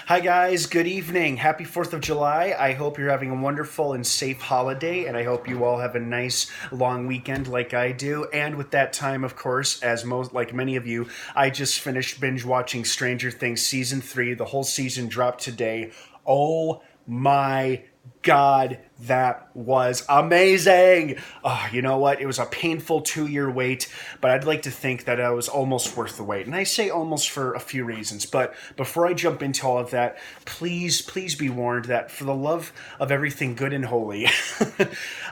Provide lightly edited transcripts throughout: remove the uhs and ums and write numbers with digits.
Hi, guys. Good evening. Happy 4th of July. I hope you're having a wonderful and safe holiday, and I hope you all have a nice long weekend like I do. And with that time, of course, as like many of you, I just finished binge watching Stranger Things Season 3. The whole season dropped today. Oh my God, that was amazing. Oh, you know what? It was a painful 2 year wait, but I'd like to think that it was almost worth the wait. And I say almost for a few reasons. But before I jump into all of that, please be warned that for the love of everything good and holy,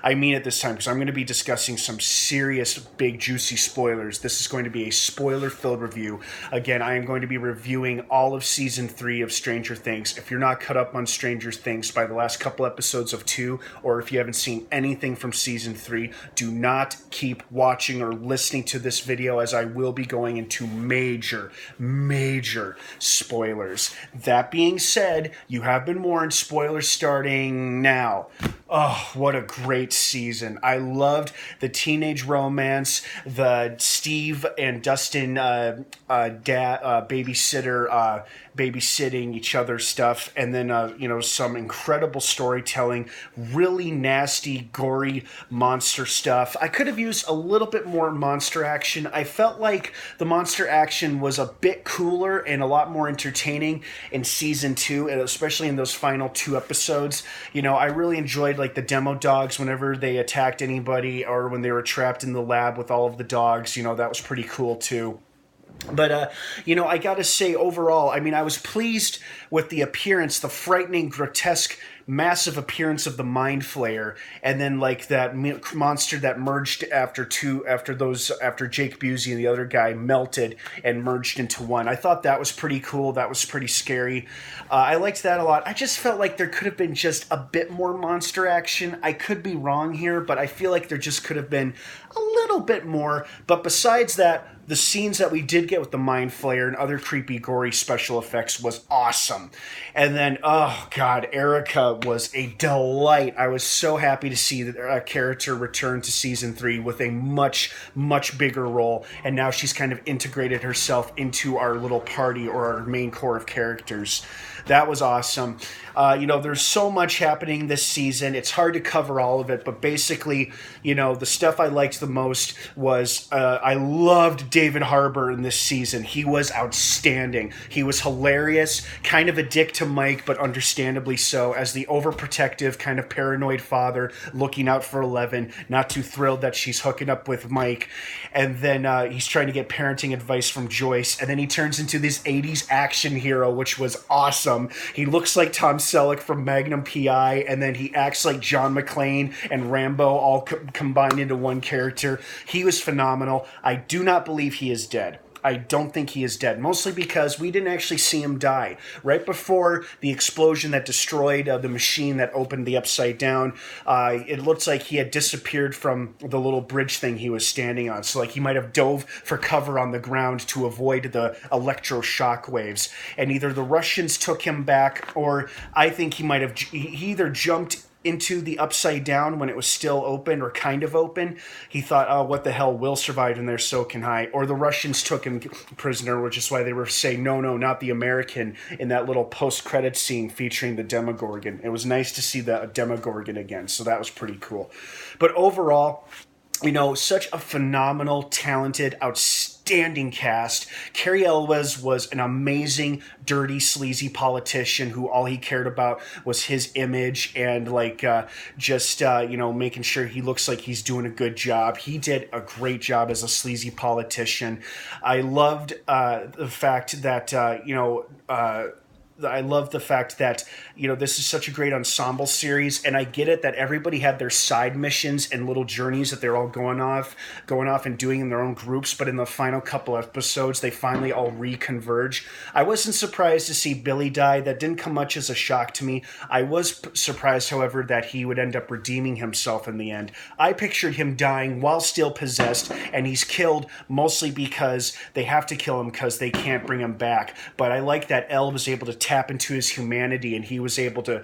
I mean it this time because I'm going to be discussing some serious, big, juicy spoilers. This is going to be a spoiler-filled review. Again, I am going to be reviewing all of Season 3 of Stranger Things. If you're not caught up on Stranger Things by the last couple episodes of 2, or if you haven't seen anything from Season 3, do not keep watching or listening to this video as I will be going into major spoilers. That being said, you have been warned, spoilers starting now. Oh, what a great season. I loved the romance, the Steve and Dustin babysitter babysitting each other stuff, and then some incredible storytelling, really nasty, gory monster stuff. I could have used a little bit more monster action. I felt like the monster action was a bit cooler and a lot more entertaining in season 2, and especially in those final 2 episodes. I really enjoyed like the demo dogs whenever they attacked anybody, or when they were trapped in the lab with all of the dogs. That was pretty cool too. But, I gotta say, overall, I was pleased with the appearance, the frightening, grotesque, massive appearance of the Mind Flayer, and then, like, that monster that merged after Jake Busey and the other guy melted and merged into one. I thought that was pretty cool. That was pretty scary. I liked that a lot. I just felt like there could have been just a bit more monster action. I could be wrong here, but I feel like there just could have been a little bit more. But besides that, the scenes that we did get with the Mind Flayer and other creepy, gory special effects was awesome. And then, oh God, Erica was a delight. I was so happy to see that a character return to season 3 with a much bigger role. And now she's kind of integrated herself into our little party, or our main core of characters. That was awesome. There's so much happening this season. It's hard to cover all of it, but basically, the stuff I liked the most was I loved David Harbour in this season. He was outstanding. He was hilarious, kind of a dick to Mike, but understandably so, as the overprotective, kind of paranoid father looking out for Eleven, not too thrilled that she's hooking up with Mike. And then he's trying to get parenting advice from Joyce, and then he turns into this 80s action hero, which was awesome. He looks like Tom Selleck from Magnum P.I., and then he acts like John McClane and Rambo all combined into one character. He was phenomenal. I do not believe he is dead. I don't think he is dead, mostly because we didn't actually see him die. Right before the explosion that destroyed the machine that opened the Upside Down, it looks like he had disappeared from the little bridge thing he was standing on. So, like, he might have dove for cover on the ground to avoid the electroshock waves. And either the Russians took him back, or I think he either jumped into the Upside Down when it was still open or kind of open. He thought, oh, what the hell, Will survived in there, so can I. Or the Russians took him prisoner, which is why they were saying, no, not the American, in that little post-credit scene featuring the Demogorgon. It was nice to see the Demogorgon again, so that was pretty cool. But overall, such a phenomenal, talented, outstanding cast. Cary Elwes was an amazing, dirty, sleazy politician who all he cared about was his image and making sure he looks like he's doing a good job. He did a great job as a sleazy politician. I loved the fact that this is such a great ensemble series, and I get it that everybody had their side missions and little journeys that they're all going off and doing in their own groups, but in the final couple episodes, they finally all reconverge. I wasn't surprised to see Billy die. That didn't come much as a shock to me. I was surprised, however, that he would end up redeeming himself in the end. I pictured him dying while still possessed, and he's killed mostly because they have to kill him because they can't bring him back. But I like that Elle was able to tap into his humanity, and he was able to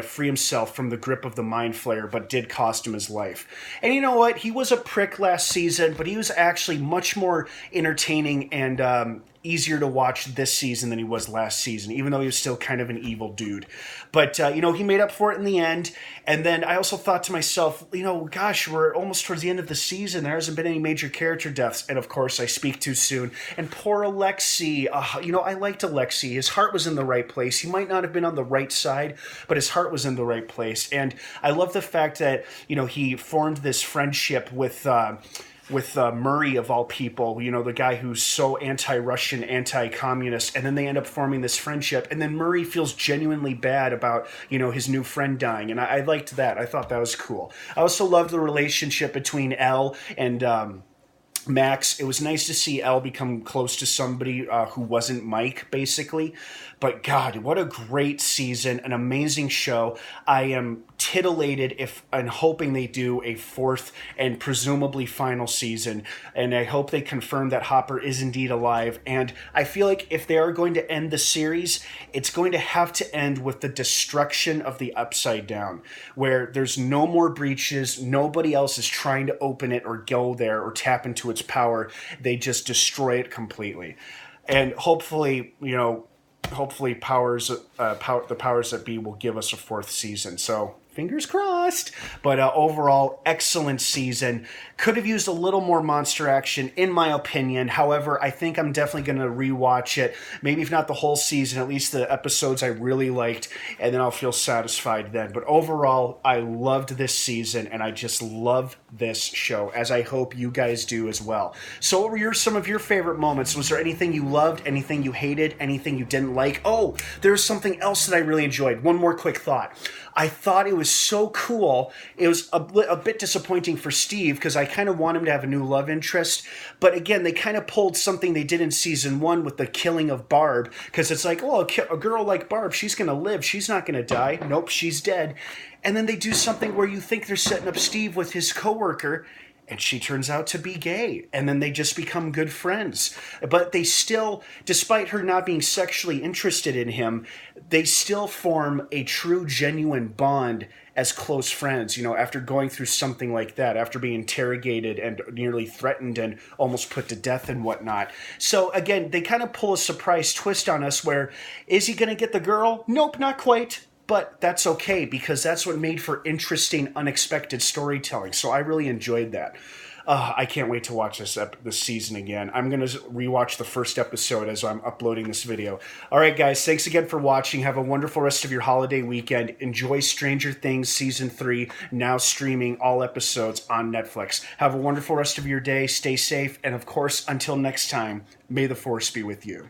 free himself from the grip of the Mind Flayer, but did cost him his life. And you know what? He was a prick last season, but he was actually much more entertaining and easier to watch this season than he was last season, even though he was still kind of an evil dude. But, he made up for it in the end. And then I also thought to myself, gosh, we're almost towards the end of the season. There hasn't been any major character deaths. And of course, I speak too soon. And poor Alexei. I liked Alexei. His heart was in the right place. He might not have been on the right side, but his heart was in the right place. And I love the fact that, he formed this friendship with Murray, of all people, the guy who's so anti-Russian, anti-communist, and then they end up forming this friendship, and then Murray feels genuinely bad about, his new friend dying, and I liked that. I thought that was cool. I also loved the relationship between Elle and Max. It was nice to see Elle become close to somebody who wasn't Mike, basically. But God, what a great season, an amazing show. I am titillated and hoping they do a fourth and presumably final season. And I hope they confirm that Hopper is indeed alive. And I feel like if they are going to end the series, it's going to have to end with the destruction of the Upside Down, where there's no more breaches, nobody else is trying to open it or go there or tap into its power. They just destroy it completely. And hopefully, the powers that be will give us a fourth season. So fingers crossed. But overall, excellent season. Could have used a little more monster action, in my opinion. However, I think I'm definitely going to rewatch it. Maybe if not the whole season, at least the episodes I really liked, and then I'll feel satisfied then. But overall, I loved this season, and I just love this show, as I hope you guys do as well. So what were some of your favorite moments? Was there anything you loved, anything you hated, anything you didn't like? Oh, there's something else that I really enjoyed. One more quick thought. I thought it was so cool. It was a bit disappointing for Steve because I kind of want him to have a new love interest. But again, they kind of pulled something they did in season 1 with the killing of Barb, because it's like, oh, a girl like Barb, she's going to live. She's not going to die. Nope, she's dead. And then they do something where you think they're setting up Steve with his coworker, and she turns out to be gay. And then they just become good friends. But they still, despite her not being sexually interested in him, they still form a true, genuine bond as close friends, after going through something like that, after being interrogated and nearly threatened and almost put to death and whatnot. So again, they kind of pull a surprise twist on us where, is he going to get the girl? Nope, not quite. But that's okay, because that's what made for interesting, unexpected storytelling. So I really enjoyed that. I can't wait to watch this season again. I'm going to rewatch the first episode as I'm uploading this video. All right, guys, thanks again for watching. Have a wonderful rest of your holiday weekend. Enjoy Stranger Things Season 3, now streaming all episodes on Netflix. Have a wonderful rest of your day. Stay safe. And of course, until next time, may the Force be with you.